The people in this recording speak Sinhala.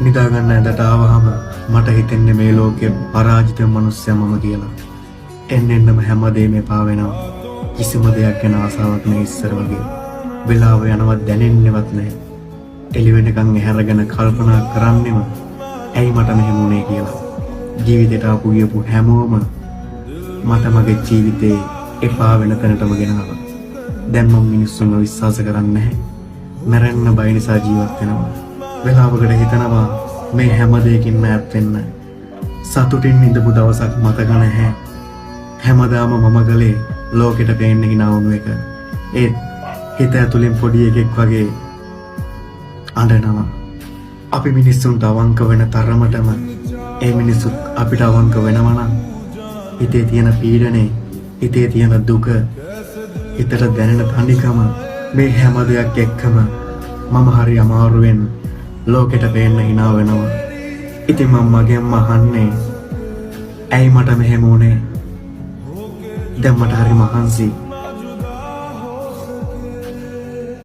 නිදා ගන්න ඇඳට ආවහම මට හිතෙන්නේ මේ ලෝකයේ පරාජිත මිනිස්සයා මම කියලා. එන්නෙන්නම හැමදේම එපා වෙනවා. කිසිම දෙයක් ගැන ආසාවක් නැහැ ඉස්සර වගේ. වෙලාව යනවත් දැනෙන්නේවත් නැහැ. එළි වෙනකන් ඇහැරගෙන කල්පනා කරන්නෙම ඇයි මට මෙහෙම වුනේ කියලා. ජීවිතේට ආපු ගියපු හැමෝම මට මගේ ජීවිතේ එපා වෙන තැනටම ගෙනාවා. දැන් මම මිනිස්සුන්ව විශ්වාස කරන්නේ නැහැ. මැරෙන්න බය නිසා ජීවත් වෙනවා. වෙලාවකට හිතනවා මේ හැම දෙයකින්ම ඈත් වෙන්න. සතුටින් ඉඳපු දවසක් මතක නැහැ. හැමදාම මම ගලේ ලෝකෙට පේන්න hina වුණු එක. ඒත් හිත ඇතුලෙන් පොඩි එකෙක් වගේ අඬනවා. අපි මිනිස්සුන්ට අවංක වෙන තරමටම ඒ මිනිස්සුත් අපිට අවංක වෙනවා නම් හිතේ තියෙන පීඩනේ, හිතේ තියෙන දුක, හිතට දැනෙන තනිකම මේ හැම දෙයක් එක්කම මම හරි අමාරුවෙන් ලෝකෙට පේන්න hina වෙනවා. ඉතින් මම මගෙන්ම අහන්නේ ඇයි මට මෙහෙම වුනේ? දැන් මට හරි මහන්සි.